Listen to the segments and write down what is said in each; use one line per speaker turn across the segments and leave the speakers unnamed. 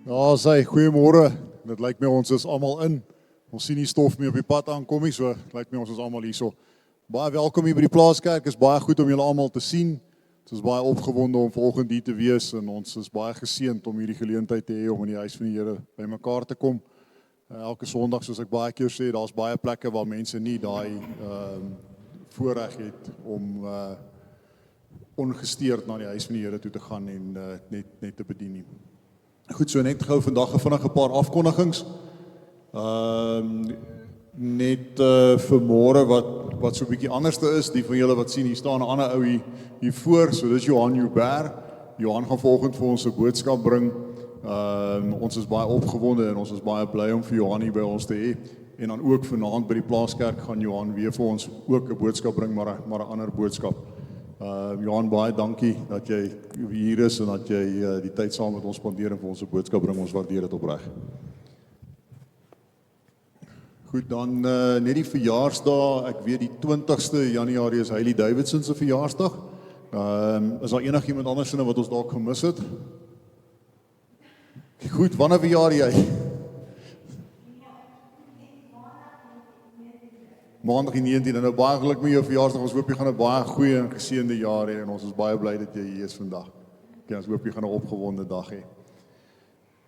Ja, sê, goeiemôre. Dit lyk my ons is almal in. Ons sien nie stof meer op die pad aankom nie, so lyk my ons is almal hierso. Baie welkom hier by die Plaaskerk. Is baie goed om julle almal te sien. Ons is baie opgewonde om vanoggend hier te wees en ons is baie geseënd om hierdie geleentheid te hê om in die huis van die Here bymekaar te kom. Elke Sondag, soos ek baie keer sê, daar's baie plekke waar mense nie daai voorreg het om ongesteerd na die huis van die Here toe te gaan en net te bedien nie. Goed, so net gou vandag vinnig 'n paar afkondigings. Net vir môre wat so 'n bietjie anderste is, die van julle wat sien, hier staan 'n ander ou hier voor, so dis Johan Joubert. Johan gaan vanoggend vir ons 'n boodskap bring. Ons is baie opgewonde en ons is baie bly om vir Johan hier by ons te hê. En dan ook vanaand by die Plaaskerk gaan Johan weer vir ons ook 'n boodskap bring, maar 'n ander boodskap. Johan, baie dankie dat jy hier is en dat jy die tyd saam met ons spandeer en vir ons 'n boodskap bring. Ons waardeer dit opreg. Goed, dan net die verjaarsdag. Ek weet die 20ste Januarie is Hailey Davidson se verjaarsdag. Is daar enigiemand anders wat ons dalk gemis het? Goed, wanneer verjaar jy? Maandag die 19 en nou baie geluk met jou verjaarsdag. Ons hoop jy gaan 'n baie goeie en geseënde jaar hê en ons is baie bly dat jy hier is vandag. Okay, ons hoop jy gaan 'n opgewonde dag hê.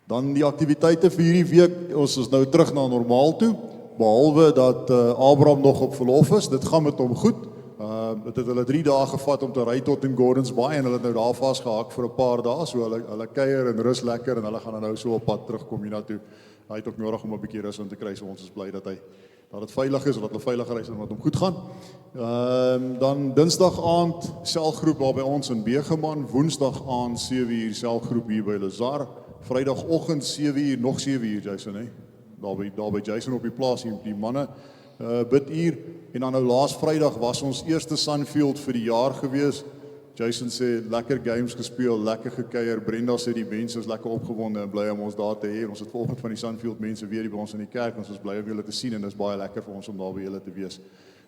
Dan die aktiwiteite vir hierdie week. Ons is nou terug na normaal toe, behalwe dat Abraham nog op verlof is. Dit gaan met hom goed. Dit het hulle 3 dae gevat om te ry tot in Gordons Bay en hulle het nou daar vasgehak vir 'n paar dae. So hulle kuier en rus lekker en hulle gaan nou so op pad terugkom hiernatoe. Hy het ook nodig om 'n bietjie rus in te kry, so ons is bly dat dit veilig is, dat hulle veilig reis en dat hom goed gaan. Dan Dinsdag aand selgroep daar by ons in Begeman, Woensdag aand 7:00 selgroep hier by Lazar, Vrydagoggend 7:00 nog 7:00 Jason, hè. Daar by Jason op die plaas, die manne bid uur en dan nou laas Vrydag was ons eerste Sunfield vir die jaar gewees. Jason sê lekker games gespeel, lekker gekuier. Brenda sê die mense is lekker opgewonde en bly om ons daar te hê. Ons het vanoggend van die Sunfield mense weer hier by ons in die kerk. Ons is bly om julle te sien en dit is baie lekker vir ons om daar by julle te wees.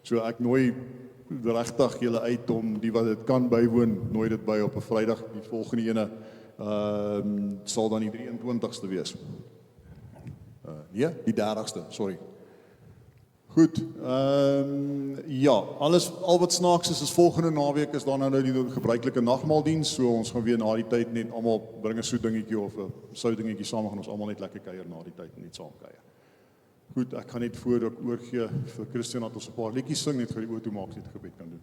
So ek nooi regtig julle uit om die wat dit kan bywoon, nooi dit by op 'n Vrydag. Die volgende ene sal dan die 23ste wees. Nee, die 30ste, sorry. Goed, al wat snaaks is volgende naweek is dan nou die gebruikelike nagmaaldiens, so ons gaan weer na die tyd net almal bring 'n soet dingetjie of 'n sout dingetjie saam, gaan ons almal net lekker kuier na die tyd en net saam kuier. Goed, ek gaan net voor ek oorgee vir Christian dat ons 'n paar liedjies sing, net vir die oë toe maak, net 'n gebed kan doen.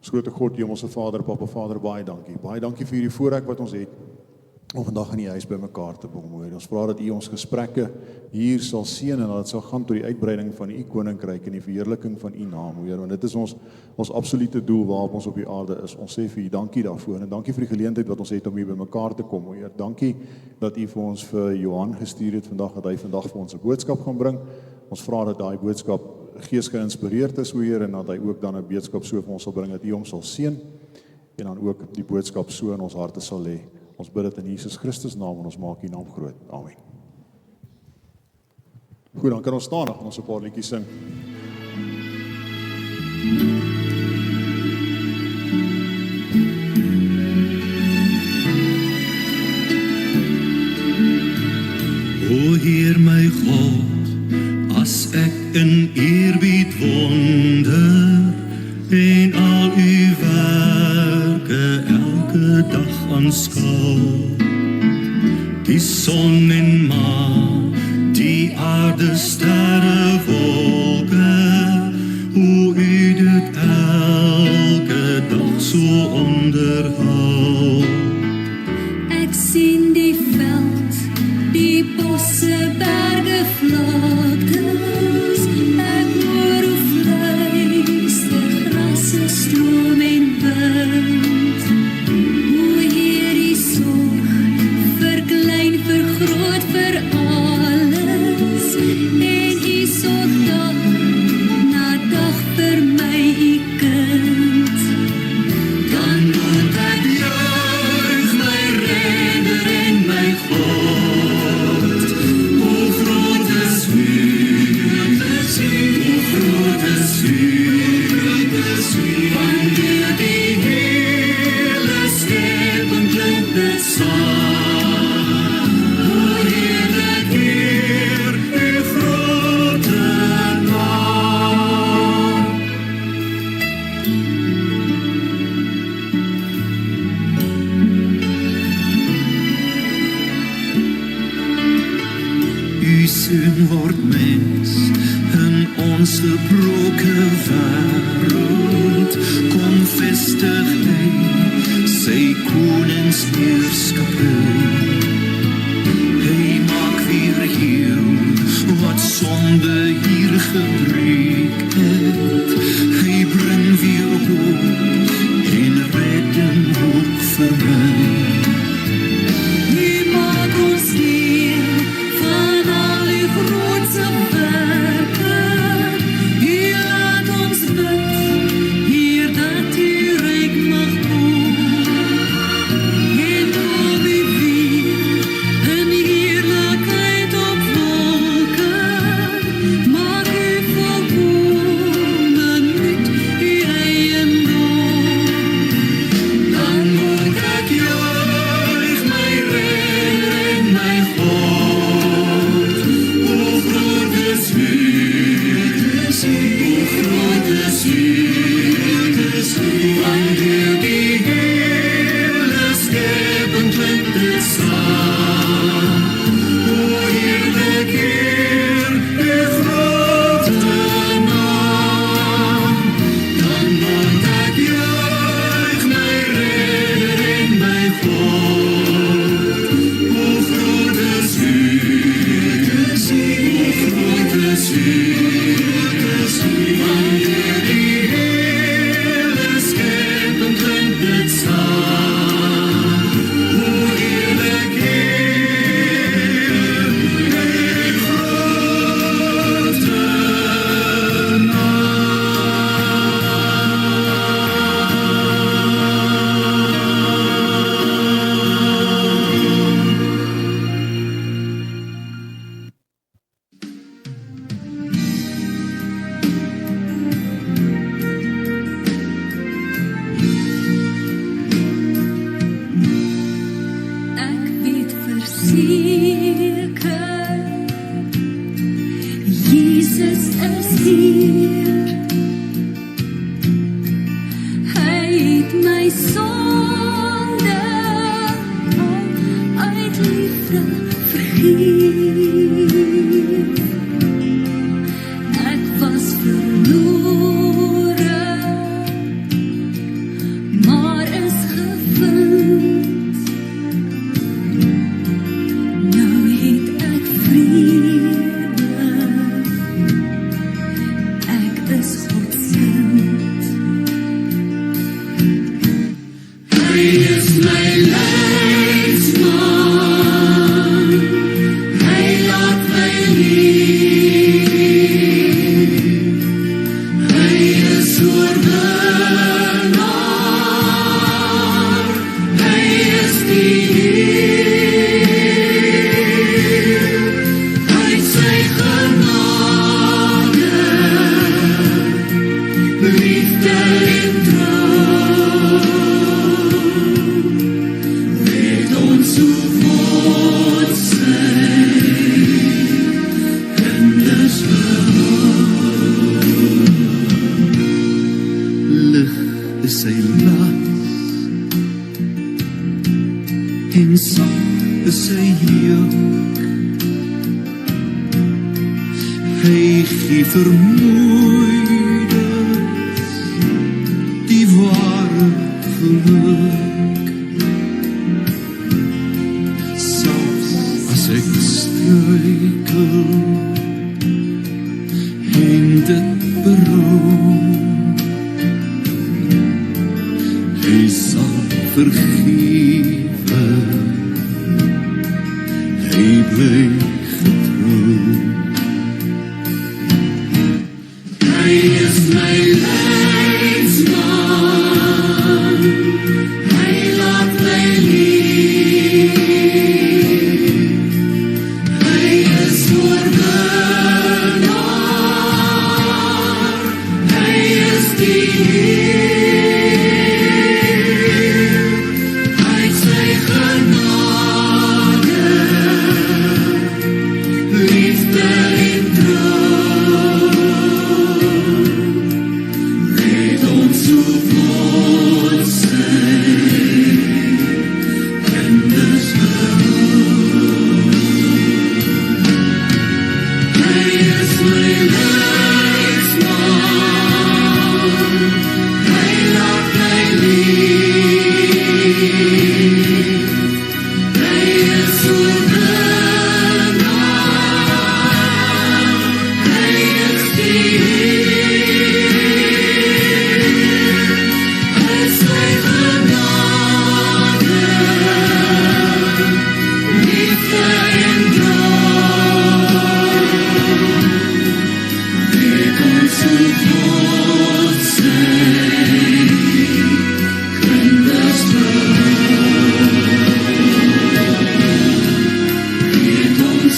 Ons grote God, Hemelse Vader, Papa Vader, baie dankie. Baie dankie vir hierdie voorreg wat ons het om vandag in die huis bymekaar te kom. Ons vra dat U ons gesprekke hier sal seën en dat dit sal gaan tot die uitbreiding van U koninkryk en die verheerliking van U naam, Here. Want dit is ons absolute doel waarop ons op die aarde is. Ons sê vir U dankie daarvoor en dankie vir die geleentheid wat ons het om hier bymekaar te kom, Here. Dankie dat U vir ons vir Johan gestuur het vandag, dat hy vandag vir ons 'n boodskap gaan bring. Ons vra dat daai boodskap gees geïnspireerd is, Here, en dat hy ook dan 'n boodskap so vir ons sal bring dat U hom sal seën en dan ook die boodskap so in ons harte sal lê. Ons bid dit in Jesus Christus naam en ons maak U naam groot. Amen. Goed, dan kan ons staan en ons 'n paar liedjies sing.
O Heer my God, as ek in eerbied wonder en al U werke elke dag aanskou, die son en maan, die aarde, sterre, wolke, hoe U dit elke dag so onderhou.
Ek sien die veld, die bosse, berge, vlaktes, ek hoor hoe fluister grasse, stroom en wind, hoe hierdie sorg verklein, vergroot vir alles, en U sorg dag na dag vir my, U kind. Dan moet ek juig my redder en
seisoen word mens in ons gebroke wêreld. Kom vestig hy sy koningsheerskappy. Hy maak weer heel wat sonde hier gebreek het. Hy bring weer hoop en redding ook vir my.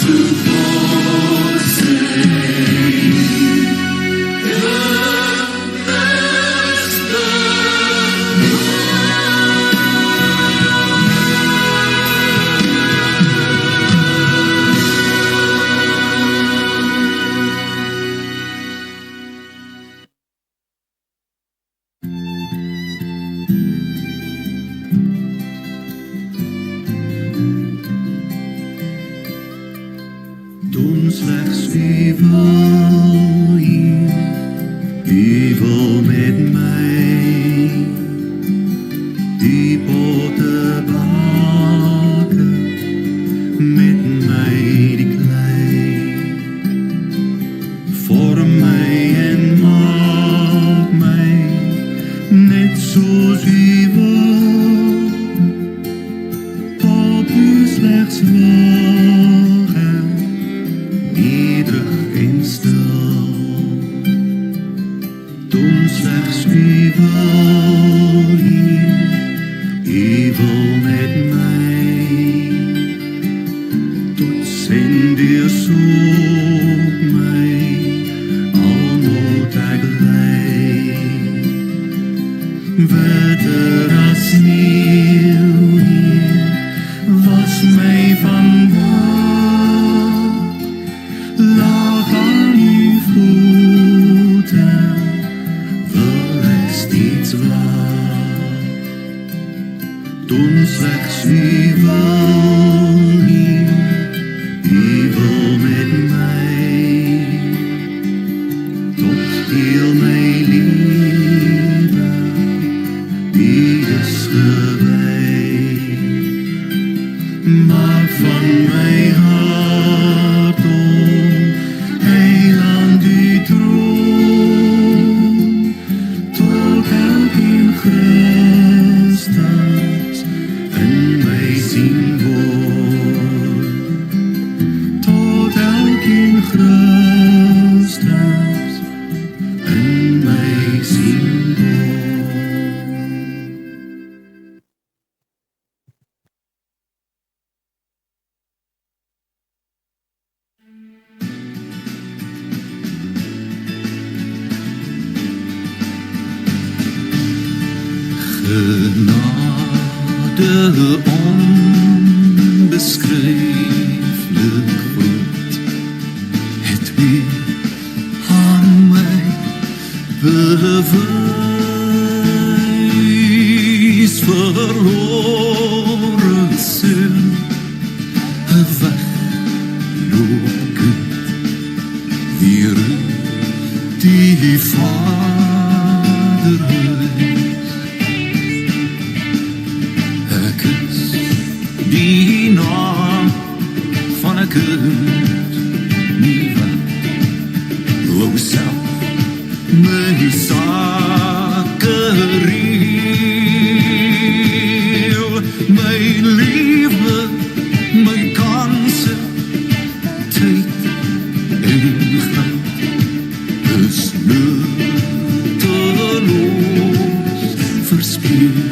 so God sê, doen slechts wie wil hier, wie wil met mij die potten baken, met mij die klei. Vorm mij en maak mij net zoals u wil, op u slechts wagen, nederig en stil. Doen slechts wie wil hier, wie wil met mij, tot zendier zoek mij, al moet ik lei. Witter as sneeuw hier, was mij vandaag, lag aan uw voeten, wil ik steeds waar. Doen slechts wie wil hier, wie wil met mij, tot heel mijn leven, wie is gewijd. Maak van mijn hart, o heiland, uw troon, tot elkeen Christus in mij zien wordt, tot elkeen Christus in mij zien wordt. Genade onbeschrijfelijk groot, het weer aan mij bewijs, verloren zin, weglopen, weer die vaderhuis. Die naam van een kind niet weg, wou zelf mijn zaken riel, mijn liefde, mijn kansen, tijd en geld is nutteloos verspild.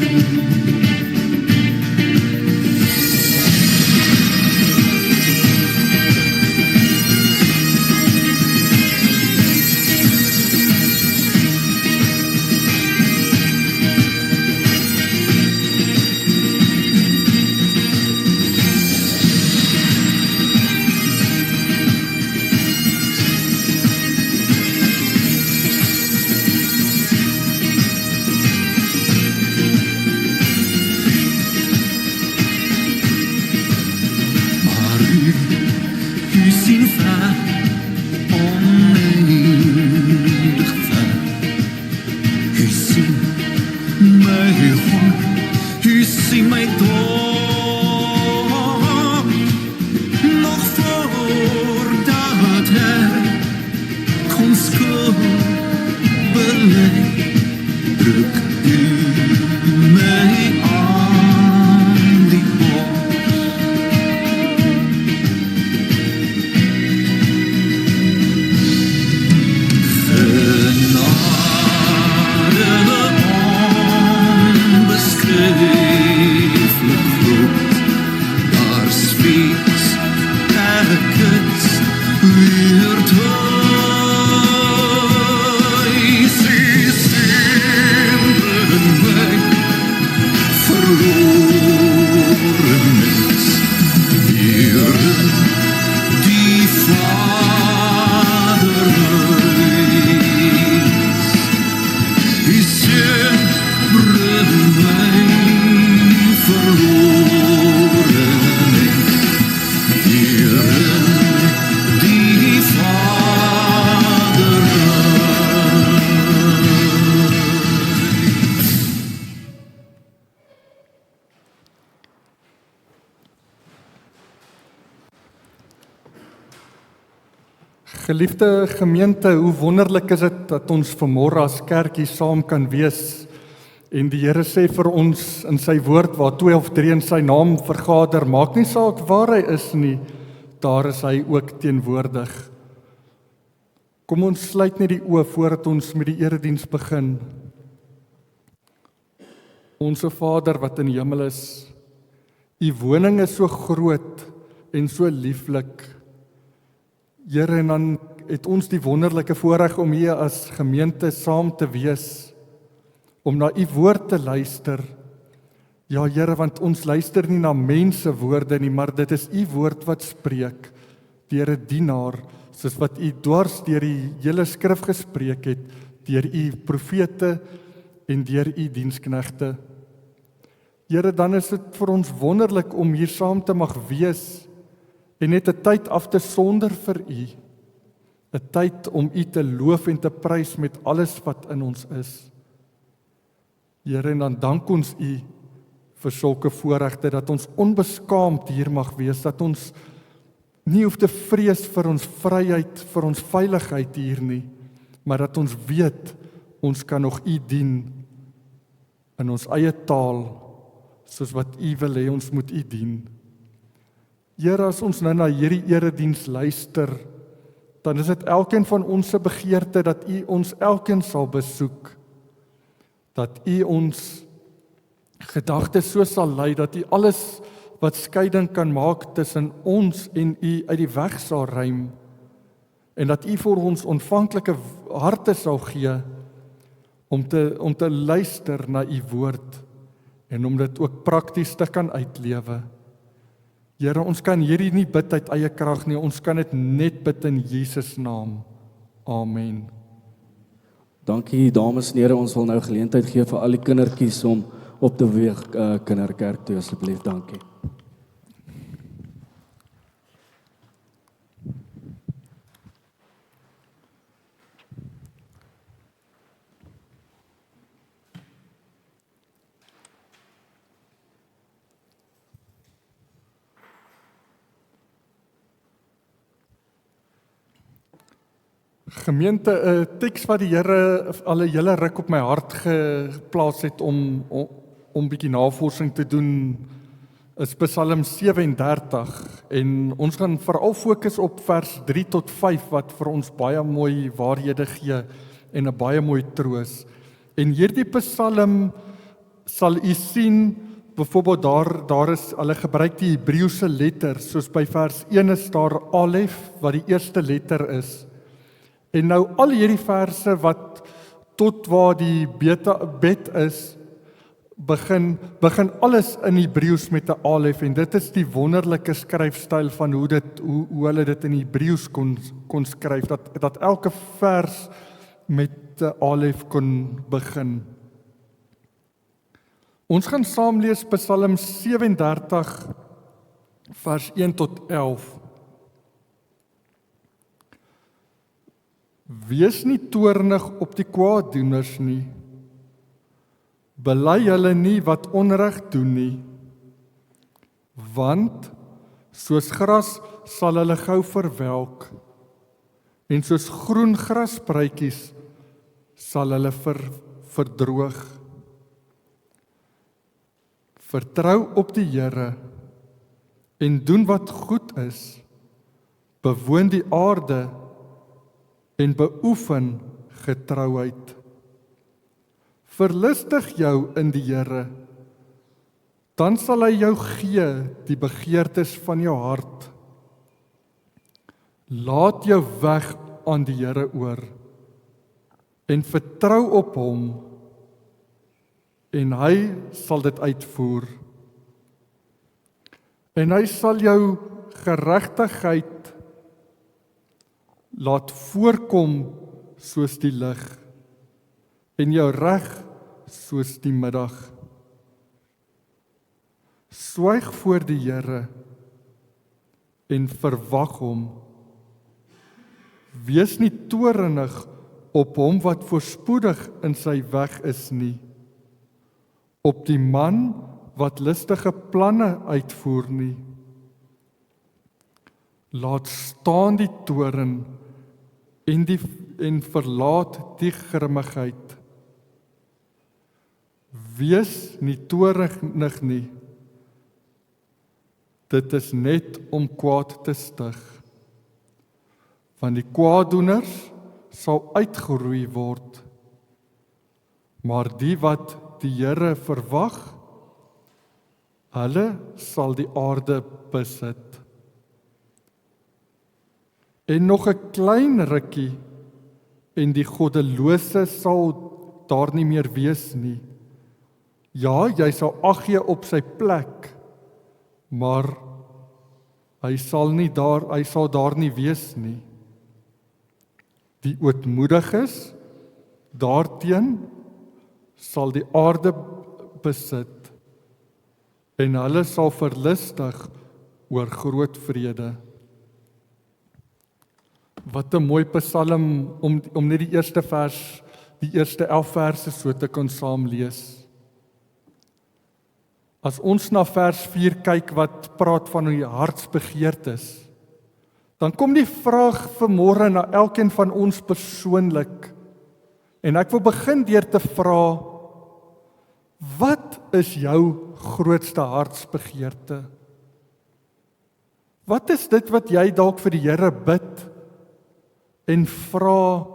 Weer thuis is sempre een weg verloren is. Here die vaderhuis is sempre een weg verloren is. Here die vaderhuis.
Geliefde gemeente, hoe wonderlik is dit dat ons vanmôre as kerkie saam kan wees. En die Here sê vir ons in sy woord, waar 2 of 3 in sy naam vergader, maak nie saak waar hy is nie, daar is hy ook teenwoordig. Kom ons sluit net die oë voordat ons met die erediens begin. Onse Vader wat in die hemel is, u woning is so groot en so lieflik. Here, en dan het ons die wonderlike voorreg om hier as gemeente saam te wees, om na u woord te luister. Ja, Here, want ons luister nie na mense woorde nie, maar dit is u woord wat spreek, deur 'n dienaar, soos wat u dwars deur die hele skrif gespreek het, deur u profete en deur u diensknegte. Here, dan is dit vir ons wonderlik om hier saam te mag wees, en net 'n tyd af te sonder vir u, 'n tyd om u te loof en te prys met alles wat in ons is. Here, en dan dank ons u vir sulke voorregte, dat ons onbeskaamd hier mag wees, dat ons nie hoef te vrees vir ons vryheid, vir ons veiligheid hier nie, maar dat ons weet, ons kan nog u dien in ons eie taal, soos wat u wil hê ons moet u dien. Here, as ons nou na hierdie erediens luister, dan is dit elkeen van ons se begeerte dat u ons elkeen sal besoek, dat u ons gedagtes so sal lei, dat u alles wat skeiding kan maak tussen ons en u uit die weg sal ruim, en dat u vir ons ontvanklike harte sal gee, om te luister na u woord, en om dit ook prakties te kan uitlewe. Here, ons kan hierdie nie bid uit eie krag nie, ons kan dit net bid in Jesus naam. Amen.
Dankie dames en here, ons wil nou geleentheid gee vir al die kindertjies om op te beweeg kinderkerk toe, asseblief, dankie.
Gemeente, 'n teks wat die Here al 'n hele ruk op my hart geplaas het om bietjie navorsing te doen, is Psalm 37, en ons gaan veral fokus op vers 3 tot 5 wat vir ons baie mooi waarhede gee en 'n baie mooi troos. En hierdie Psalm sal u sien, byvoorbeeld daar is hulle gebruik die Hebreëse letter, soos by vers 1 is daar Alef wat die eerste letter is. En nou al hierdie verse wat tot waar die bet is, begin alles in Hebreëus met 'n alef, en dit is die wonderlike skryfstyl van hoe hulle dit in Hebreëus kon skryf, dat elke vers met 'n alef kon begin. Ons gaan saam lees Psalm 37 vers 1 tot 11. Wees nie toornig op die kwaaddoeners nie. Bely hulle nie wat onreg doen nie. Want soos gras sal hulle gou verwelk, en soos groen grasbruitjies sal hulle verdroog. Vertrou op die Here en doen wat goed is. Bewoon die aarde en beoefen getrouheid. Verlustig jou in die Here, dan sal hy jou gee die begeertes van jou hart. Laat jou weg aan die Here oor en vertrou op hom en hy sal dit uitvoer. En hy sal jou geregtigheid laat voorkom soos die lig en jou reg soos die middag. Swyg voor die Here en verwag hom. Wees nie toornig op hom wat voorspoedig in sy weg is nie, op die man wat listige planne uitvoer nie. Laat staan die toorn en verlaat die grimmigheid. Wees nie toornig nie. Dit is net om kwaad te stig. Want die kwaaddoeners sal uitgeroei word. Maar die wat die Here verwag, hulle sal die aarde besit. En nog 'n klein rukkie en die goddelose sal daar nie meer wees nie. Ja, jy sal ag gee op sy plek, maar hy sal daar nie wees nie. Die ootmoediges daarteen sal die aarde besit en hulle sal verlustig oor groot vrede. Wat 'n mooi psalm om net die eerste 11 verse so te kan saam lees. As ons na vers 4 kyk wat praat van die hartsbegeertes, dan kom die vraag vanmôre na elkeen van ons persoonlik. En ek wil begin deur te vra, wat is jou grootste hartsbegeerte? Wat is dit wat jy dalk vir die Here bid en vra,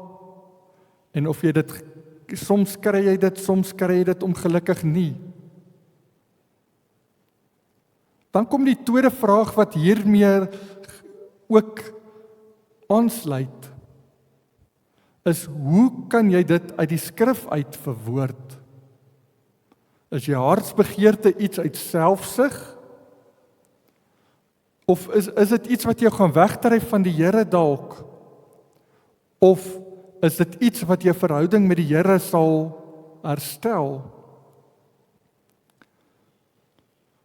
en of jy dit, soms kry jy dit ongelukkig nie. Dan kom die tweede vraag wat hiermee ook aansluit, is hoe kan jy dit uit die skrif uit verwoord? Is jou hartsbegeerte iets uit selfsug? Of is dit iets wat jou gaan wegdryf van die Here dalk? Of is dit iets wat jou verhouding met die Here sal herstel?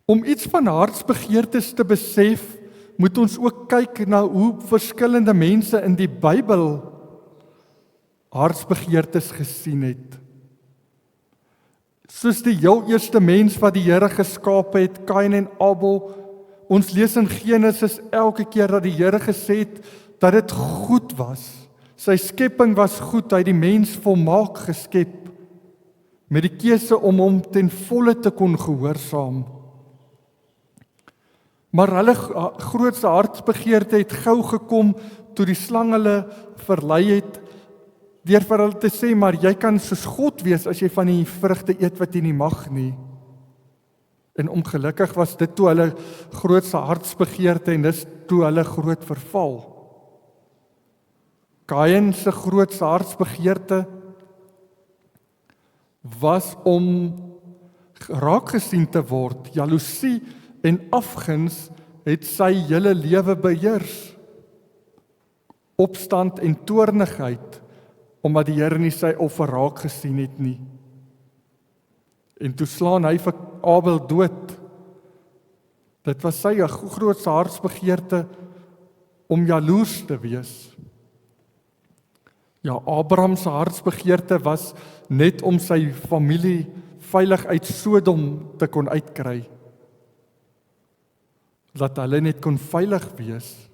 Om iets van hartsbegeertes te besef, moet ons ook kyk na hoe verskillende mense in die Bybel hartsbegeertes gesien het. Soos die heel eerste mens wat die Here geskaap het, Kain en Abel, ons lees in Genesis elke keer dat die Here gesê het dat dit goed was. Sy skepping was goed, hy het die mens volmaak geskep, met die keuse om hom ten volle te kon gehoorsaam. Maar hulle grootste hartsbegeerte het gou gekom toe die slang hulle verlei het, deur vir hulle te sê, maar jy kan soos God wees as jy van die vrugte eet wat jy nie mag nie. En ongelukkig was dit toe hulle grootste hartsbegeerte en dis toe hulle groot verval. Kain se grootste hartsbegeerte was om raak gesien te word. Jaloesie en afguns het sy hele lewe beheers. Opstand en toornigheid, omdat die Here nie sy offer raak gesien het nie. En toe slaan hy vir Abel dood. Dit was sy grootste hartsbegeerte om jaloers te wees. Ja, Abraham se hartsbegeerte was net om sy familie veilig uit Sodom te kon uitkry. Dat hulle net kon veilig wees.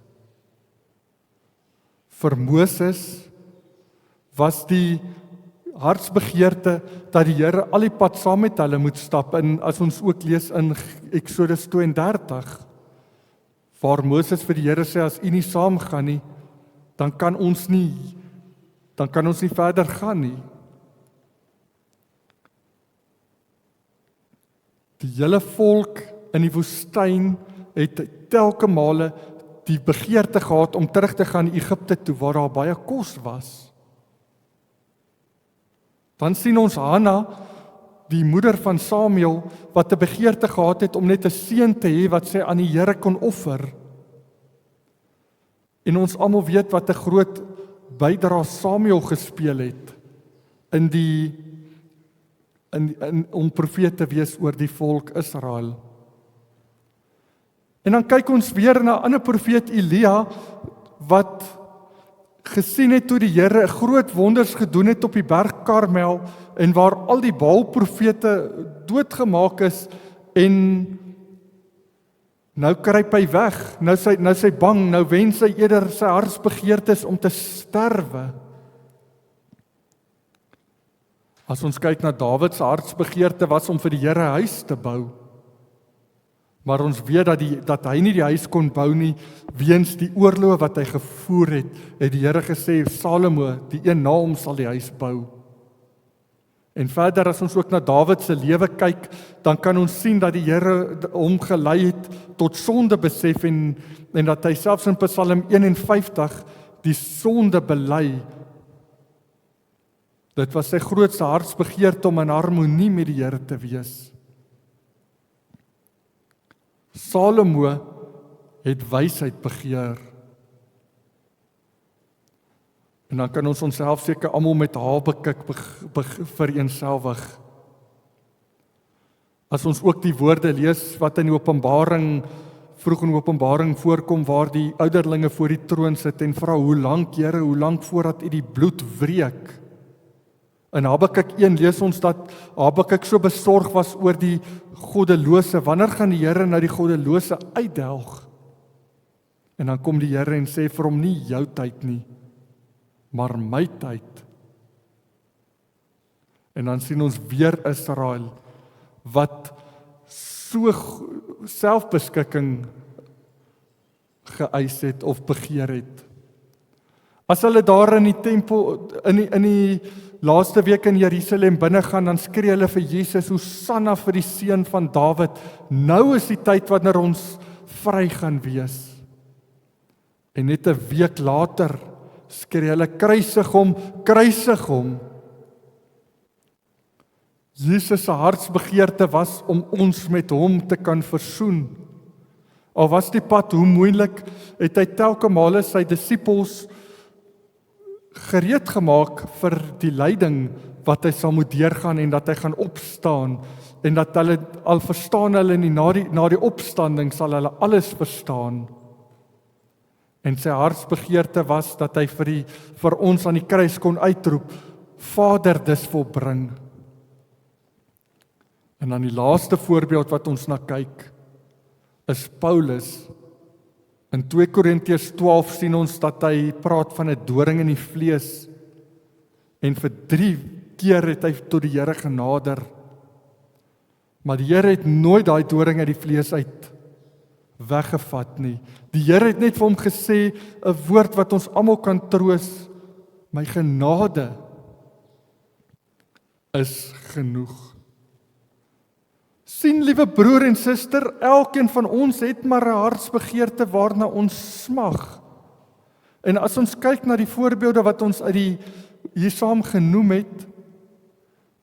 Vir Moses was die hartsbegeerte dat die Here al die pad saam met hulle moet stap, en as ons ook lees in Eksodus 32, waar Moses vir die Here sê, as u nie saamgaan nie, dan kan ons nie verder gaan nie. Die hele volk in die woestyn het telke male die begeerte gehad om terug te gaan Egipte toe waar daar baie kos was. Dan sien ons Hanna, die moeder van Samuel, wat 'n begeerte gehad het om net 'n seun te hê wat sy aan die Here kon offer. En ons almal weet wat 'n groot bydra Samuel gespeel het om profeet te wees oor die volk Israel. En dan kyk ons weer na 'n ander profeet Elia wat gesien het hoe die Here groot wonders gedoen het op die berg Karmel en waar al die Baal-profete doodgemaak is en nou kruip hy weg, nou sy bang, nou wens hy eerder sy hartsbegeertes om te sterwe. As ons kyk na Dawid se hartsbegeerte was om vir die Here 'n huis te bou. Maar ons weet dat hy nie die huis kon bou nie weens die oorloë wat hy gevoer het. Het die Here gesê Salomo, die een na hom sal die huis bou. En verder as ons ook na Dawid se lewe kyk, dan kan ons sien dat die Here hom gelei het tot sonde besef en dat hy selfs in Psalm 51 die sonde bely. Dit was sy grootste hartsbegeerte om in harmonie met die Here te wees. Salomo het wysheid begeer. En dan kan ons onsself seker almal met Habakuk vereenselwig. As ons ook die woorde lees wat in vroeg in Openbaring voorkom waar die ouderlinge voor die troon sit en vra, hoe lank Here, hoe lank voordat U die bloed wreek? In Habakuk 1 lees ons dat Habakuk so besorg was oor die goddelose. Wanneer gaan die Here nou die goddelose uitdelg? En dan kom die Here en sê vir hom, nie jou tyd nie, maar my tyd. En dan sien ons weer Israel wat so selfbeskikking geëis het of begeer het. As hulle daar in die tempel, in die laaste week in Jerusalem binne gaan, dan skree hulle vir Jesus, Hosanna vir die seun van Dawid. Nou is die tyd wanneer ons vry gaan wees. En net 'n week later skree hulle, kruisig hom, kruisig hom. Jesus se hartsbegeerte was om ons met hom te kan versoen. Al was die pad hoe moeilik, het hy telke male sy disippels gereed gemaak vir die lyding wat hy sal moet deurgaan en dat hy gaan opstaan en dat hulle al verstaan hulle nie na die opstanding sal hulle alles verstaan. En sy hartsbegeerte was dat hy vir ons aan die kruis kon uitroep, Vader, dis volbring. En dan die laaste voorbeeld wat ons na kyk is Paulus. In 2 Korintiërs 12 sien ons dat hy praat van 'n doring in die vlees en vir 3 keer het hy tot die Here genader. Maar die Here het nooit daai doring uit die vlees uit weggevat nie. Die Here het net vir hom gesê 'n woord wat ons almal kan troos, my genade is genoeg. Sien, liewe broer en suster, elkeen van ons het maar 'n hartsbegeerte waarna ons smag. En as ons kyk na die voorbeelde wat ons hier saam genoem het,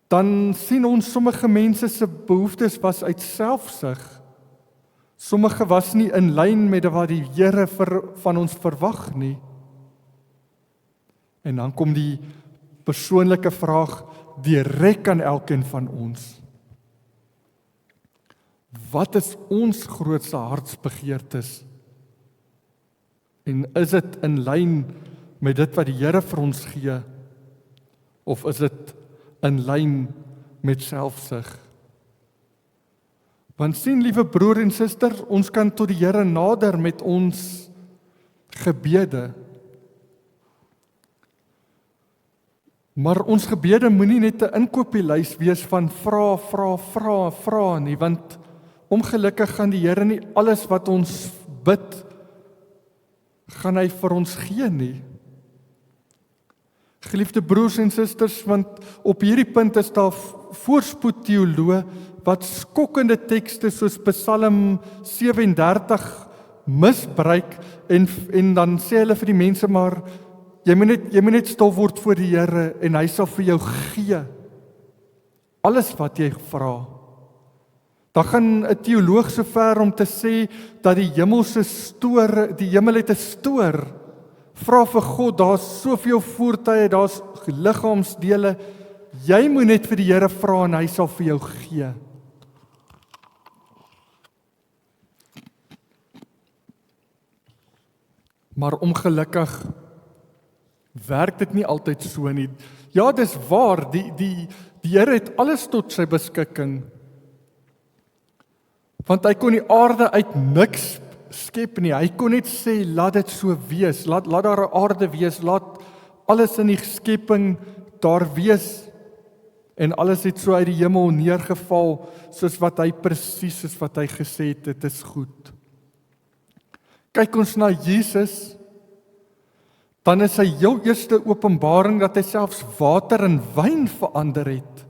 dan sien ons sommige mense se behoeftes was uit selfsug. Sommige was nie in lyn met wat die Here van ons verwag nie. En dan kom die persoonlike vraag direk aan elkeen van ons. Wat is ons grootste hartsbegeertes? En is dit in lyn met dit wat die Here vir ons gee? Of is dit in lyn met selfsug? Want sien, liewe broer en suster, ons kan tot die Here nader met ons gebede. Maar ons gebede moenie net 'n inkopieslys wees van vra nie, want ongelukkig gaan die Here nie alles wat ons bid, gaan hy vir ons gee nie. Geliefde broers en susters, want op hierdie punt is daar voorspoedteoloë wat skokkende tekste soos Psalm 37 misbruik en dan sê hulle vir die mense maar jy moet net stil word voor die Here en hy sal vir jou gee alles wat jy vra. Dan gaan 'n teoloog so ver om te sê dat die hemel het 'n stoor. Vra vir God, daar's soveel voertuie, daar's liggaamsdele. Jy moet net vir die Here vra en hy sal vir jou gee. Maar ongelukkig werk dit nie altyd so nie. Ja, dis waar, die Here het alles tot sy beskikking. Want hy kon die aarde uit niks skep nie. Hy kon net sê, laat dit so wees. Laat daar 'n aarde wees. Laat alles in die skepping daar wees. En alles het so uit die hemel neergeval, soos wat hy gesê het, dit is goed. Kyk ons na Jesus, dan is sy heel eerste openbaring dat hy selfs water in wyn verander het.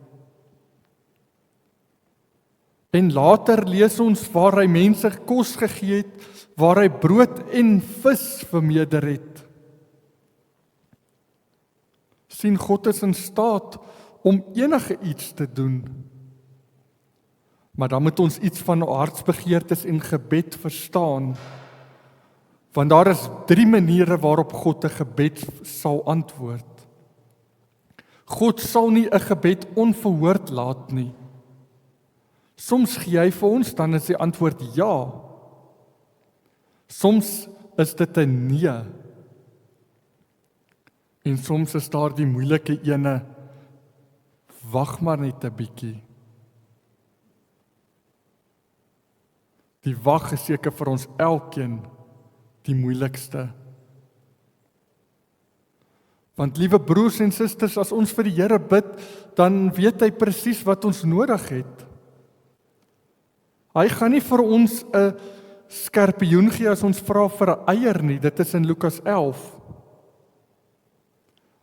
En later lees ons waar hy mense kos gegee het, waar hy brood en vis vermeerder het. Sien, God is in staat om enige iets te doen. Maar dan moet ons iets van hartsbegeertes en gebed verstaan. Want daar is 3 maniere waarop God 'n gebed sal antwoord. God sal nie 'n gebed onverhoord laat nie. Soms gee hy vir ons, dan is die antwoord ja. Soms is dit 'n nee. En soms is daar die moeilike ene, wag maar net 'n bietjie. Die wag is seker vir ons elkeen die moeilikste. Want liewe broers en susters, as ons vir die Here bid, dan weet hy presies wat ons nodig het. Hy gaan nie vir ons 'n skorpioen gee as ons vra vir 'n eier nie, dit is in Lukas 11.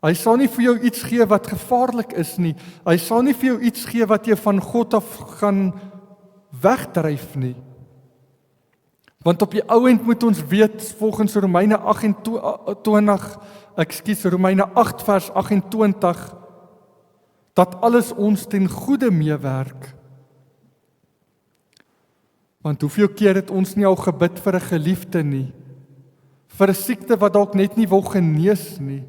Hy sal nie vir jou iets gee wat gevaarlik is nie. Hy sal nie vir jou iets gee wat jou van God af gaan wegdryf nie. Want op die ou end moet ons weet, volgens Romeine 8 vers 28, dat alles ons ten goeie meewerk. Want hoeveel keer het ons nie al gebid vir 'n geliefde nie, vir 'n siekte wat dalk net nie wil genees nie.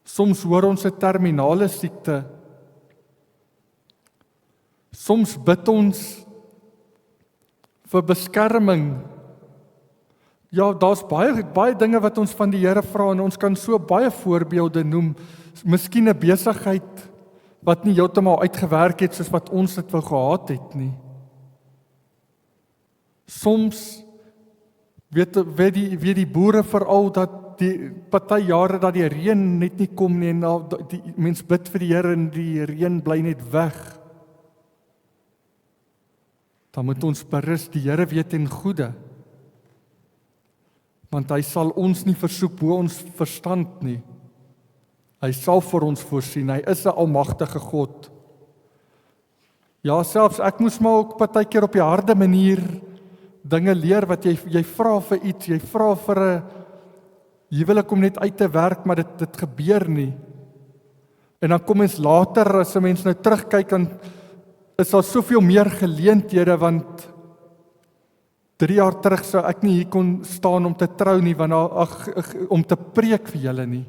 Soms hoor ons 'n terminale siekte. Soms bid ons vir beskerming. Ja, daar's baie dinge wat ons van die Here vra en ons kan so baie voorbeelde noem. Miskien 'n besigheid wat nie heeltemal uitgewerk het soos wat ons dit wou gehad het nie. Soms weet die boere veral dat die party jare dat die reën net nie kom nie en die mens bid vir die Here en die reën bly net weg. Dan moet ons berus, die Here weet en goeie. Want hy sal ons nie versoek bo ons verstand nie. Hy sal vir ons voorsien, hy is 'n almagtige God. Ja, selfs ek moes maar ook partykeer op die harde manier dinge leer wat jy vra vir iets, jy vra vir 'n huwelik om net uit te werk, maar dit gebeur nie. En dan kom ons later, as 'n mens nou terugkyk, dan is daar soveel meer geleenthede, want 3 jaar terug sou ek nie hier kon staan om te trou nie, om te preek vir julle nie.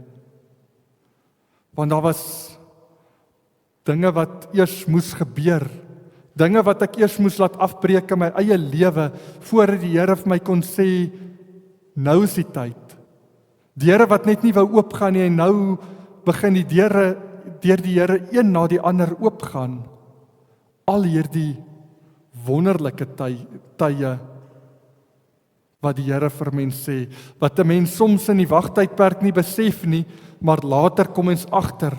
Want daar was dinge wat eers moes gebeur, dinge wat ek eers moes laat afbreek in my eie lewe, voordat die Here vir my kon sê, nou is die tyd. Deure wat net nie wou oopgaan nie, en nou begin die deure deur die Here een na die ander oopgaan. Al hierdie wonderlike tye wat die Here vir mens sê, wat 'n mens soms in die wagtydperk nie besef nie, maar later kom ons agter,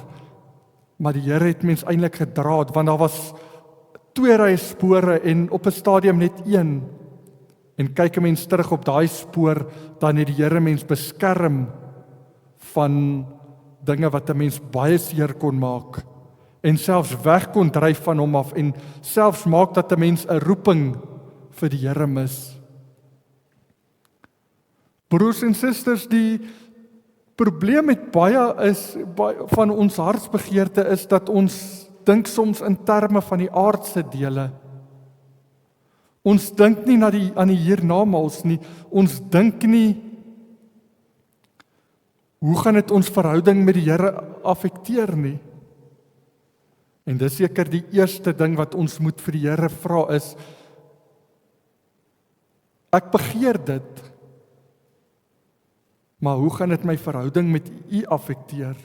maar die Here het mens eintlik gedra, want daar was 2 rye spore en op 'n stadium net 1. En kyk 'n mens terug op daai spoor, dan het die Here mens beskerm van dinge wat 'n mens baie seer kon maak en selfs weg kon dryf van hom af en selfs maak dat 'n mens 'n roeping vir die Here mis. Broers en susters, die probleem met baie van ons hartsbegeerte is dat ons dink soms in terme van die aardse dele. Ons dink nie aan die hiernamaals nie. Ons dink nie, hoe gaan dit ons verhouding met die Here affekteer nie? En dis seker die eerste ding wat ons moet vir die Here vra is, ek begeer dit, maar hoe gaan dit my verhouding met U affekteer?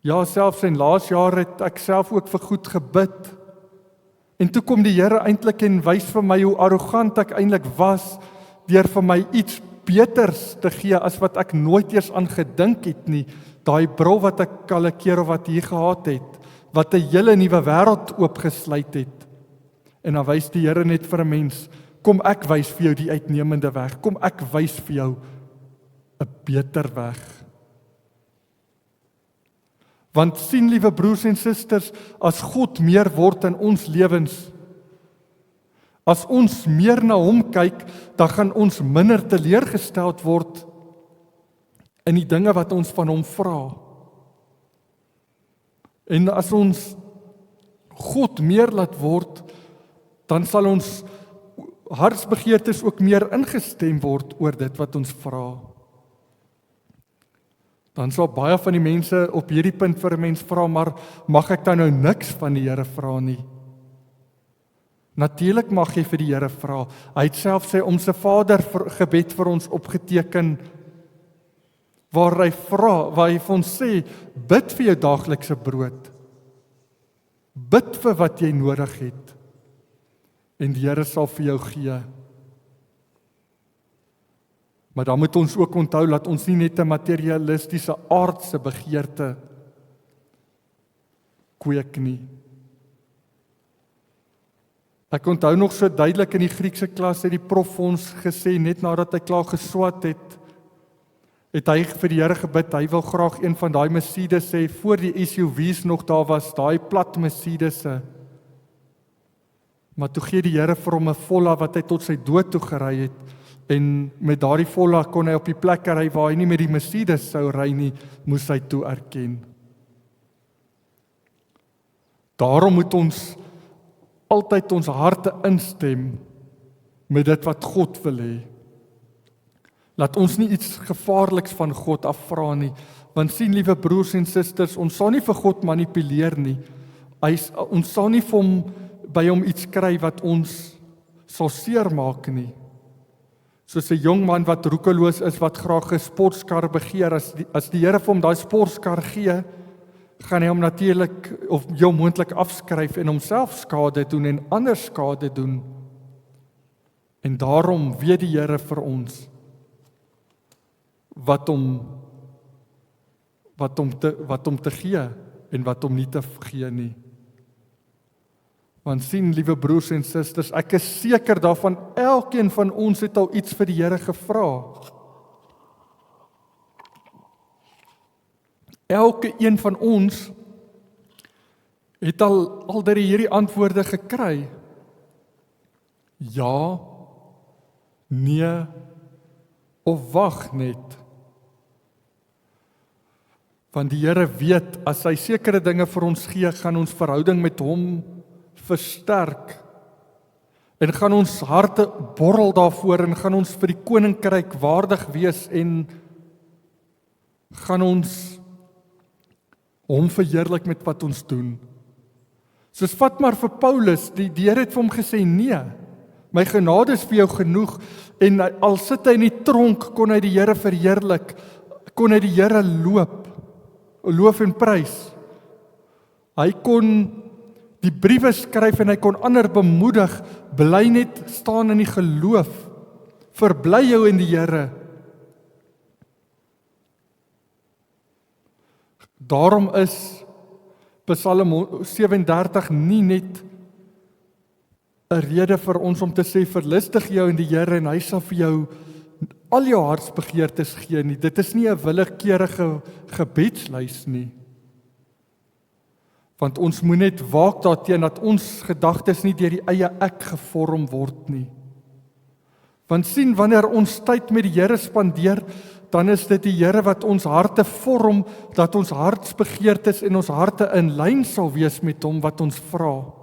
Ja, selfs in laas jaar het ek self ook vir goed gebid, en toe kom die Here eintlik en wys vir my hoe arrogant ek eintlik was, deur vir my iets beters te gee as wat ek nooit eers aan gedink het nie, daai bril wat ek al 'n keer of wat hier gehad het, wat 'n hele nuwe wêreld oopgesluit het. En dan wys die Here net vir 'n mens, kom ek wys vir jou die uitnemende weg, kom ek wys vir jou 'n beter weg. Want sien, liewe broers en susters, as God meer word in ons lewens, as ons meer na hom kyk, dan gaan ons minder teleurgesteld word in die dinge wat ons van hom vra. En as ons God meer laat word, dan sal ons hartsbegeertes ook meer ingestem word oor dit wat ons vra. Dan sal baie van die mense op hierdie punt vir 'n mens vra, maar mag ek dan nou niks van die Here vra nie? Natuurlik mag jy vir die Here vra. Hy het self sy Onse Vader gebed vir ons opgeteken, waar hy vir ons sê, bid vir jou daaglikse brood. Bid vir wat jy nodig het. En die Here sal vir jou gee. Maar dan moet ons ook onthou dat ons nie net 'n materialistiese aardse begeerte kweek nie. Ek onthou nog so duidelik in die Griekse klas het die prof ons gesê, net nadat hy klaar geswat het hy vir die Here gebid, hy wil graag een van daai Mercedes hê, voor die SUV's nog daar was, daai plat Mercedes'e. Maar toe gee die Here vir hom 'n Volla wat hy tot sy dood toe gery het, en met daardie Volla kon hy op die plekke ry waar hy nie met die Mercedes sou ry nie, moes hy toe erken. Daarom moet ons altyd ons harte instem met dit wat God wil hê. Laat ons nie iets gevaarliks van God afvra nie, want sien, liewe broers en susters, ons sal nie vir God manipuleer nie. Ons sal nie by hom iets kry wat ons sal seermaak nie. Soos 'n jong man wat roekeloos is, wat graag 'n sportskar begeer, as die Here vir hom daai sportskar gee, gaan hy hom natuurlik of jou moontlik afskryf en homself skade doen en ander skade doen. En daarom weet die Here vir ons wat hom te gee en wat hom nie te gee nie. Want sien, liewe broers en susters, ek is seker daarvan, elkeen van ons het al iets vir die Here gevra. Elke een van ons het al hierdie antwoorde gekry. Ja, nee, of wag net. Want die Here weet, as hy sekere dinge vir ons gee, gaan ons verhouding met hom versterk. En gaan ons harte borrel daarvoor en gaan ons vir die koninkryk waardig wees en gaan ons hom verheerlik met wat ons doen. Soos vat maar vir Paulus, die Here het vir hom gesê, nee, my genade is vir jou genoeg, en al sit hy in die tronk, kon hy die Here verheerlik, kon hy die Here loof en prys. Hy kon die briewe skryf en hy kon ander bemoedig, bly net staan in die geloof, verbly jou in die Here. Daarom is Psalm 37 nie net 'n rede vir ons om te sê, verlustig jou in die Here en hy sal vir jou al jou hartsbegeertes gee nie. Dit is nie 'n willekeurige gebedslys nie. Want ons moet net waak daarteen dat ons gedagtes nie deur die eie ek gevorm word nie. Want sien, wanneer ons tyd met die Here spandeer, dan is dit die Here wat ons harte vorm, dat ons hartsbegeertes en ons harte in lyn sal wees met hom wat ons vra.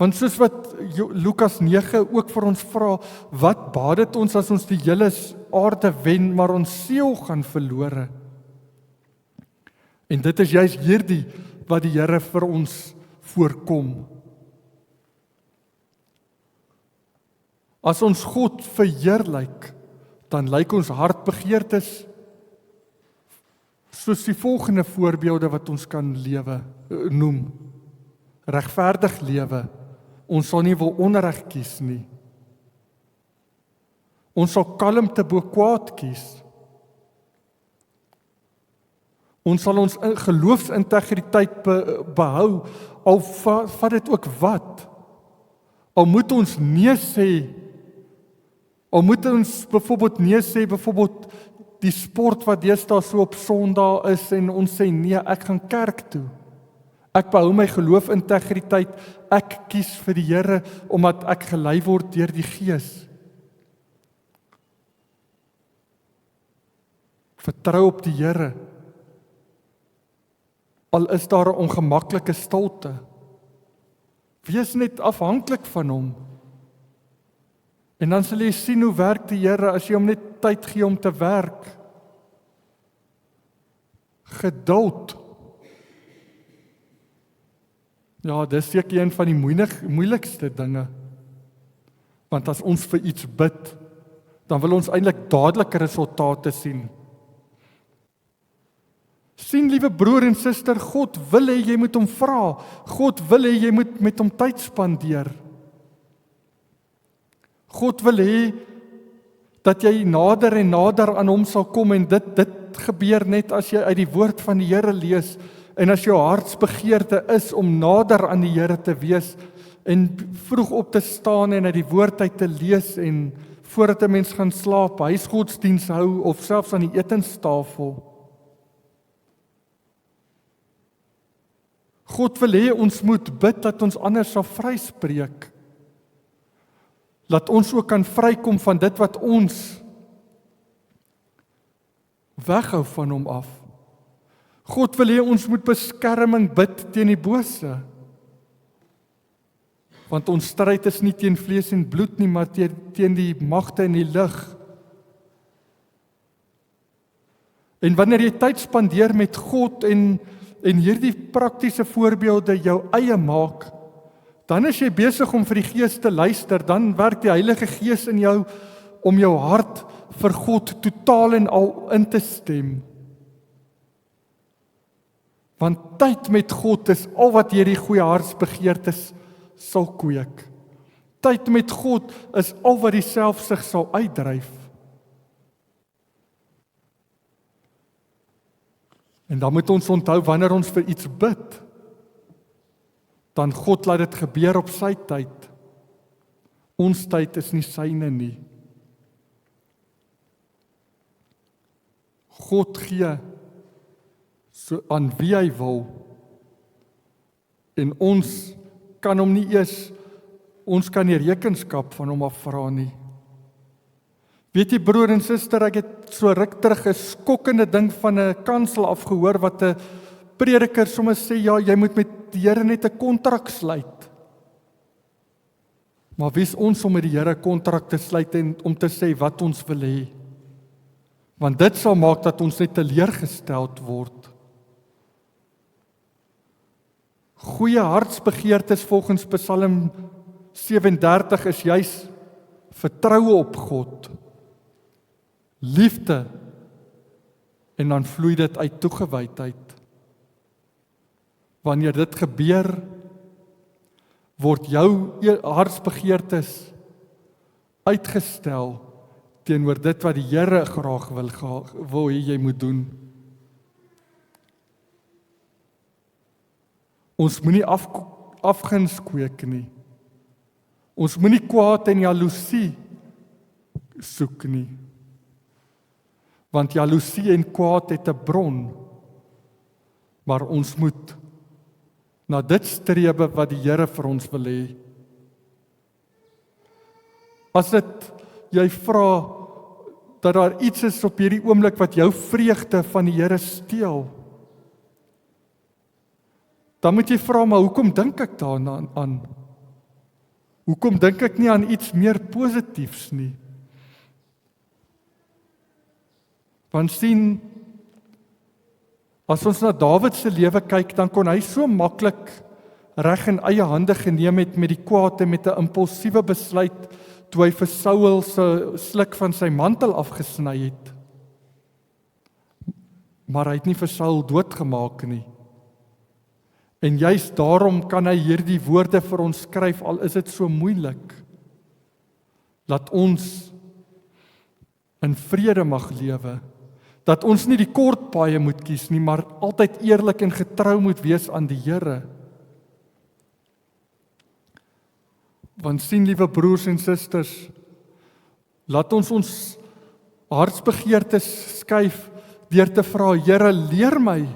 Want soos wat Lukas 9 ook vir ons vra, wat baat dit ons as ons die hele aarde wen, maar ons siel gaan verlore? En dit is juist hierdie wat die Here vir ons voorkom. As ons God verheerlik, dan lyk ons hartbegeertes soos die volgende voorbeelde wat ons kan noem. Regverdig lewe. Ons sal nie wil onreg kies nie. Ons sal kalmte bo kwaad kies. Ons sal ons geloofsintegriteit behou, al vat dit ook wat. Al moet ons nee sê, al moet ons byvoorbeeld nee sê, byvoorbeeld die sport wat deesdae so op Sondag is en ons sê nee, ek gaan kerk toe. Ek behou my geloofintegriteit, ek kies vir die Here omdat ek gelei word deur die Gees. Vertrou op die Here. Al is daar 'n ongemaklike stilte. Wees net afhanklik van hom. En dan sal jy sien hoe werk die Here as jy hom net tyd gee om te werk. Geduld. Ja, dis seker een van die moeilikste dinge. Want as ons vir iets bid, dan wil ons eintlik dadelike resultate sien. Sien, liewe broer en suster, God wil hê jy moet hom vra. God wil hê jy moet met hom tyd spandeer. God wil hê dat jy nader en nader aan hom sal kom en dit gebeur net as jy uit die woord van die Here lees en as jou hartsbegeerte is om nader aan die Here te wees en vroeg op te staan en uit die woord uit te lees en voordat 'n mens gaan slaap, huisgodsdiens hou of selfs aan die etenstafel. God wil hê ons moet bid dat ons ander sal vryspreek. Laat ons ook kan vrykom van dit wat ons weghou van hom af. God wil hê ons moet beskerming bid teen die bose. Want ons stryd is nie teen vlees en bloed nie, maar teen die magte in die lig. En wanneer jy tyd spandeer met God en hierdie praktiese voorbeelde jou eie maak, dan is jy besig om vir die Gees te luister, dan werk die Heilige Gees in jou om jou hart vir God totaal en al in te stem. Want tyd met God is al wat hierdie goeie hartsbegeertes sal kweek. Tyd met God is al wat die selfsug sal uitdryf. En dan moet ons onthou, wanneer ons vir iets bid, dan God laat dit gebeur op sy tyd. Ons tyd is nie syne nie. God gee so aan wie hy wil. En ons kan hom nie ons kan nie rekenskap van hom afvra nie. Weet jy broer en suster, ek het so ruk terug 'n skokkende ding van 'n kansel afgehoor wat 'n prediker sommer sê, ja, jy moet met die Here net 'n kontrak sluit. Maar wie is ons om met die Here 'n kontrak te sluit en om te sê wat ons wil hê? Want dit sal maak dat ons net teleurgesteld word. Goeie hartsbegeertes volgens Psalm 37 is juis vertroue op God, liefde, en dan vloei dit uit toegewydheid. Wanneer dit gebeur, word jou hartsbegeertes uitgestel teenoor dit wat die Here graag wil hê jy moet doen. Ons moenie afguns kweek nie. Ons moenie kwaad en jaloesie soek nie. Want jaloesie en kwaad het 'n bron, maar ons moet na dit streef wat die Here vir ons wil hê. As dit jy vra dat daar iets is op hierdie oomblik wat jou vreugde van die Here steel, dan moet jy vra, maar hoekom dink ek daaraan aan? Hoekom dink ek nie aan iets meer positiefs nie? Want sien, as ons na Dawid se lewe kyk, dan kon hy so maklik reg in eie hande geneem het met die kwaad en met 'n impulsiewe besluit toe hy vir Saul se sluk van sy mantel afgesny het. Maar hy het nie vir Saul doodgemaak nie. En juist daarom kan hy hierdie woorde vir ons skryf, al is dit so moeilik. Dat ons in vrede mag lewe. Dat ons nie die kort paaie moet kies nie, maar altyd eerlik en getrou moet wees aan die Here. Want sien, liewe broers en susters, laat ons hartsbegeertes skuif deur te vra, Here, leer my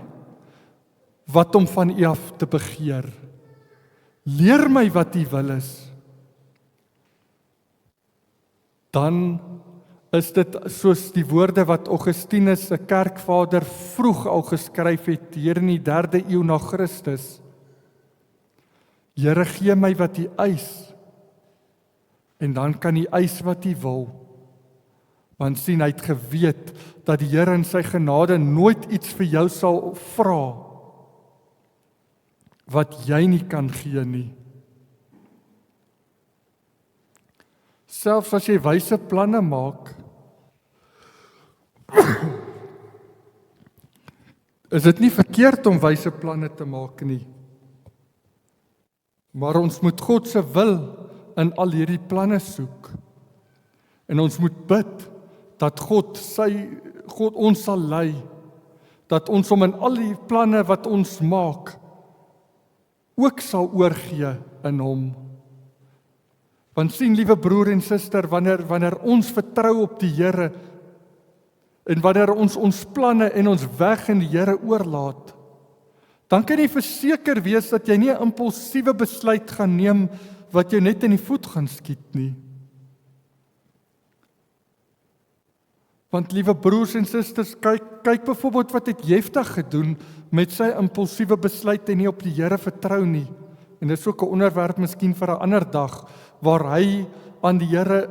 wat om van U af te begeer. Leer my wat U wil is. Dan is dit soos die woorde wat Augustinus, 'n kerkvader, vroeg al geskryf het, hier in die 3de eeu na Christus. Here, gee my wat U eis, en dan kan U eis wat U wil. Want sien, hy het geweet dat die Here in sy genade nooit iets vir jou sal vra wat jy nie kan gee nie. Selfs as jy wyse planne maak, is dit nie verkeerd om wyse planne te maak nie. Maar ons moet God se wil in al hierdie planne soek. En ons moet bid dat God ons sal lei, dat ons hom in al die planne wat ons maak ook sal oorgee in hom. Want sien, liewe broer en suster, wanneer ons vertrou op die Here en wanneer ons planne en ons weg in die Here oorlaat, dan kan jy verseker wees dat jy nie 'n impulsiewe besluit gaan neem wat jou net in die voet gaan skiet nie. Want liewe broers en susters, kyk byvoorbeeld wat het Jefta gedoen met sy impulsiewe besluit en nie op die Here vertrou nie. En dit is ook 'n onderwerp miskien vir 'n ander dag, waar hy aan die Here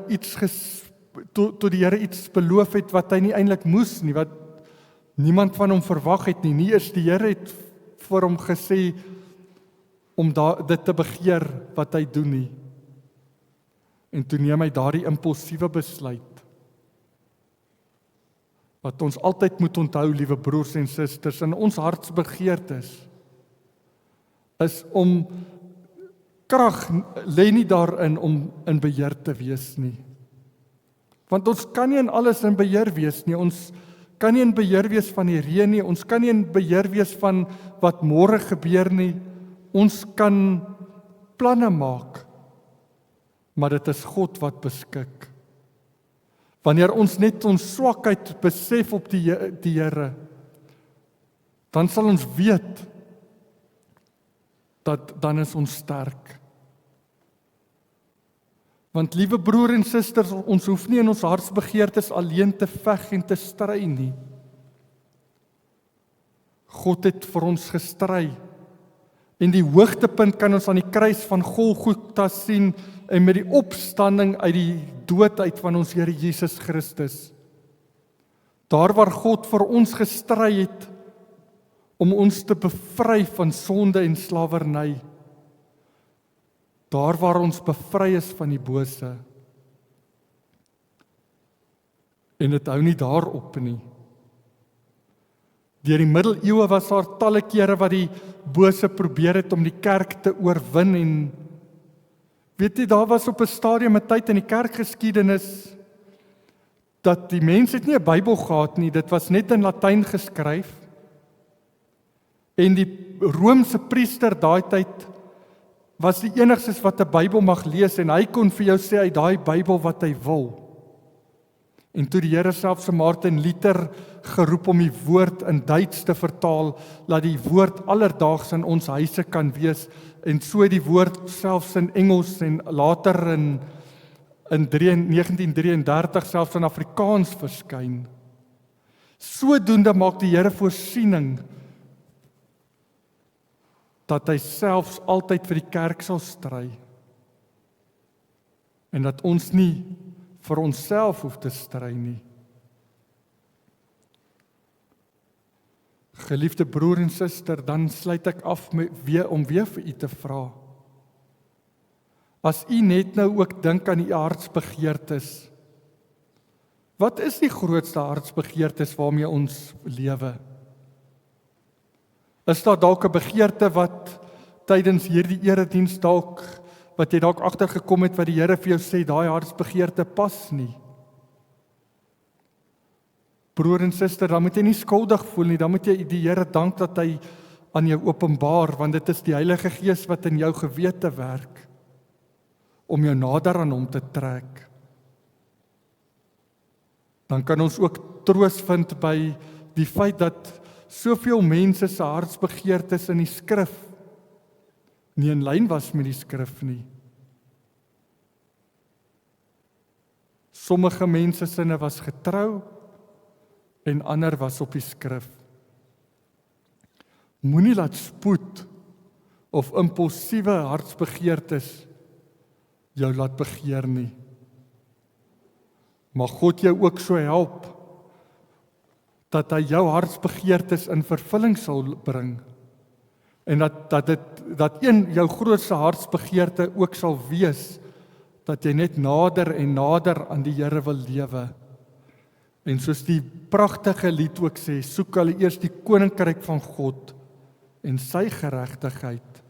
toe die Here iets beloof het wat hy nie eintlik moes nie, wat niemand van hom verwag het nie. Nie eers die Here het vir hom gesê om dit te begeer wat hy doen nie. En toe neem hy daardie impulsiewe besluit. Wat ons altyd moet onthou, liewe broers en susters, in ons hartsbegeertes, is om krag lê nie daarin om in beheer te wees nie. Want ons kan nie in alles in beheer wees nie. Ons kan nie in beheer wees van die reën nie. Ons kan nie in beheer wees van wat môre gebeur nie. Ons kan planne maak, maar dit is God wat beskik. Wanneer ons net ons swakheid besef op die Here, dan sal ons weet dat dan is ons sterk. Want liewe broer en susters, ons hoef nie in ons hartsbegeertes alleen te veg en te stry nie. God het vir ons gestry. En die hoogtepunt kan ons aan die kruis van Golgotha sien en met die opstanding uit die dood uit van ons Here Jesus Christus. Daar waar God vir ons gestry het om ons te bevry van sonde en slawerny. Daar waar ons bevry is van die bose. En dit hou nie daarop nie. Deur die middeleeue was daar talle kere wat die bose probeer het om die kerk te oorwin en weet jy, daar was op 'n stadium 'n tyd in die kerkgeskiedenis dat die mense het nie 'n Bybel gehad nie, dit was net in Latyn geskryf. En die Romeinse priester daai tyd was die enigstes wat 'n Bybel mag lees en hy kon vir jou sê uit daai Bybel wat hy wil. En toe die Here self se Martin Luther geroep om die woord in Duits te vertaal, laat die woord alledaags in ons huise kan wees, en so die woord selfs in Engels en later in in 1933 selfs in Afrikaans verskyn. Sodoende maak die Here voorsiening dat hy selfs altyd vir die kerk sal stry. En dat ons nie vir onsself hoef te stry nie. Geliefde broer en suster, dan sluit ek af om weer vir u te vra. As u net nou ook dink aan u hartsbegeertes, wat is die grootste hartsbegeertes waarmee ons lewe? Is daar dalk 'n begeerte wat tydens hierdie erediens wat jy dalk agtergekom het wat die Here vir jou sê, daai hartsbegeerte pas nie? Broer en suster, dan moet jy nie skuldig voel nie, dan moet jy die Here dank dat hy aan jou openbaar, want dit is die Heilige Gees wat in jou gewete werk, om jou nader aan hom te trek. Dan kan ons ook troos vind by die feit dat soveel mense se hartsbegeertes in die skrif nie in lyn was met die skrif nie. Sommige mense sinne was getrou en ander was op die skrif. Moenie laat spoed of impulsiewe hartsbegeertes jou laat begeer nie. Mag God jou ook so help dat hy jou hartsbegeertes in vervulling sal bring en dat jou grootste hartsbegeerte ook sal wees dat jy net nader en nader aan die Here wil lewe. En soos die pragtige lied ook sê, soek allereers die koninkryk van God en sy geregtigheid.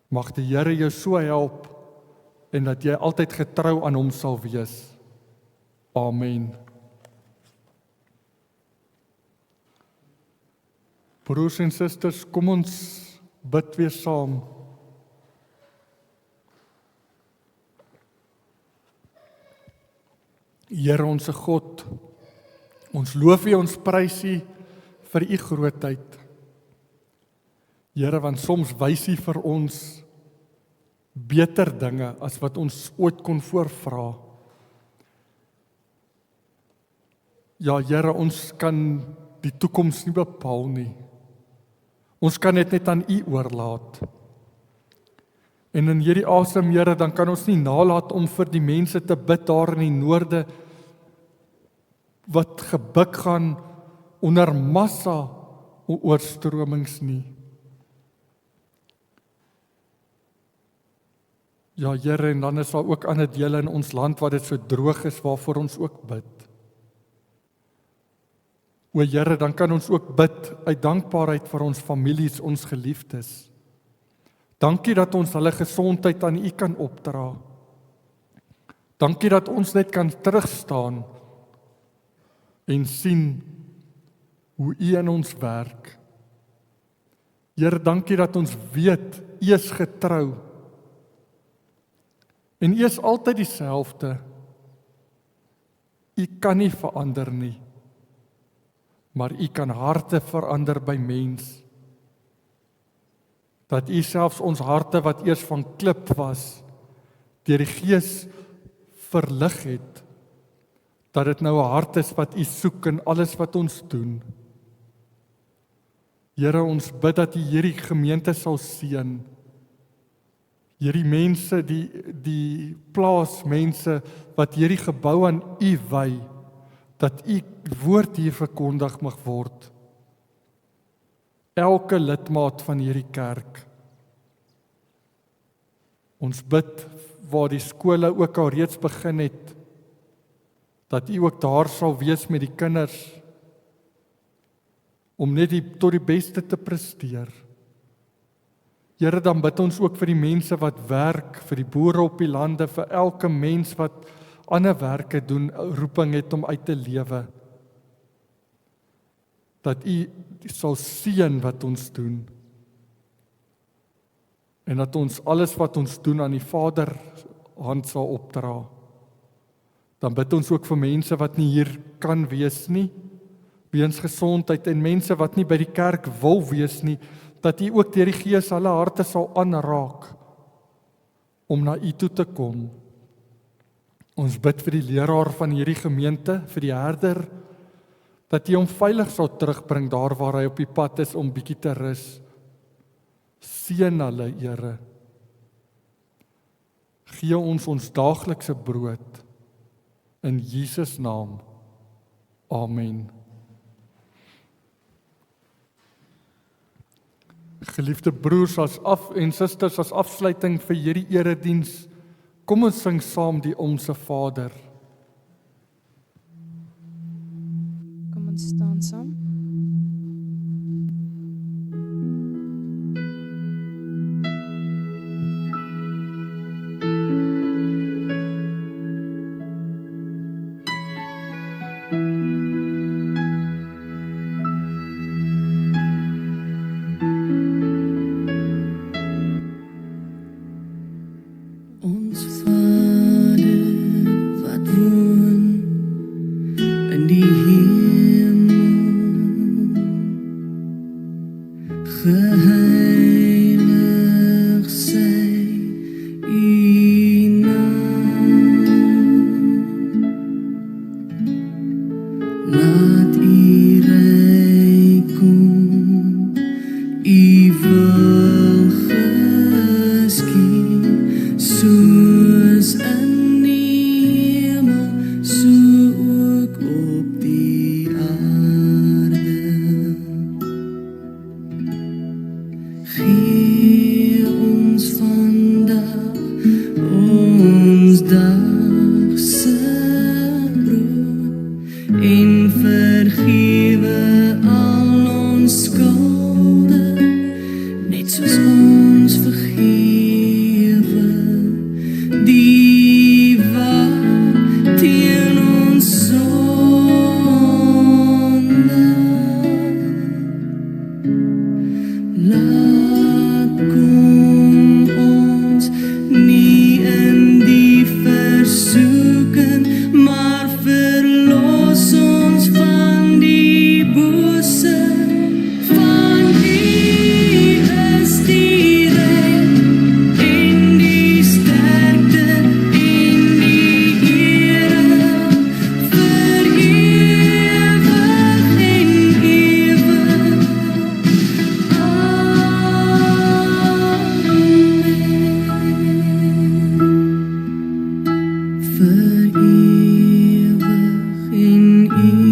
Mag die Here jou so help en dat jy altyd getrou aan hom sal wees. Amen. Broers en susters, kom ons bid weer saam. Here onse God, ons loof U, ons prys U vir U grootheid. Here, want soms wys U vir ons beter dinge as wat ons ooit kon voorvra. Ja, Here, ons kan die toekoms nie bepaal nie. Ons kan dit net aan U oorlaat. En in hierdie asem, Here, dan kan ons nie nalat om vir die mense te bid daar in die noorde wat gebuk gaan onder massa oorstromings nie. Ja, Here, en dan is daar ook ander dele in ons land waar dit so droog is waarvoor ons ook bid. O Here, dan kan ons ook bid uit dankbaarheid vir ons families, ons geliefdes. Dankie dat ons hulle gesondheid aan U kan opdra. Dankie dat ons net kan terugstaan en sien hoe U in ons werk. Here, dankie dat ons weet U is getrou. En U is altyd dieselfde. U kan nie verander nie. Maar U kan harte verander by mens. Dat U selfs ons harte wat eers van klip was, deur die Gees verlig het, dat dit nou 'n hart is wat U soek in alles wat ons doen. Here, ons bid dat U hierdie gemeente sal seën. Hierdie mense, die plaasmense wat hierdie gebou aan U wy, dat U woord hier verkondig mag word. Elke lidmaat van hierdie kerk. Ons bid waar die skole ook al reeds begin het, dat U ook daar sal wees met die kinders, om net tot die beste te presteer. Here, dan bid ons ook vir die mense wat werk, vir die boere op die lande, vir elke mens wat ander werke doen, roeping het om uit te lewe. Dat U sal seën wat ons doen. En dat ons alles wat ons doen aan die Vader hand sal opdra. Dan bid ons ook vir mense wat nie hier kan wees nie, weens gesondheid, en mense wat nie by die kerk wil wees nie, dat U ook deur die Gees hulle harte sal aanraak om na U toe te kom. Ons bid vir die leraar van hierdie gemeente, vir die herder, dat U hom veilig sal terugbring daar waar hy op die pad is om bietjie te rus. Seën hulle, Here. Gee ons daaglikse brood. In Jesus naam. Amen. Geliefde broers en susters, as afsluiting vir hierdie erediens, kom ons sing saam die Onse Vader.
Kom ons staan saam.
Ons Vader wat woon in die hemel, geheilig sy U naam. Laat U ryk kom, U wil geskied, soos in die hemel, so ook op die aarde. Gee ons vandag ons dagse brood en vergewe al ons skulde, net soos ons vergewe die wat teen ons sonde. Laat kom ons nie in die versoeking, maar verlos ons van die bose. Van U is die ryk en die sterkte en die ere, vir ewig en ewig. Vir ewig en ewig.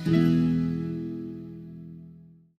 Amen.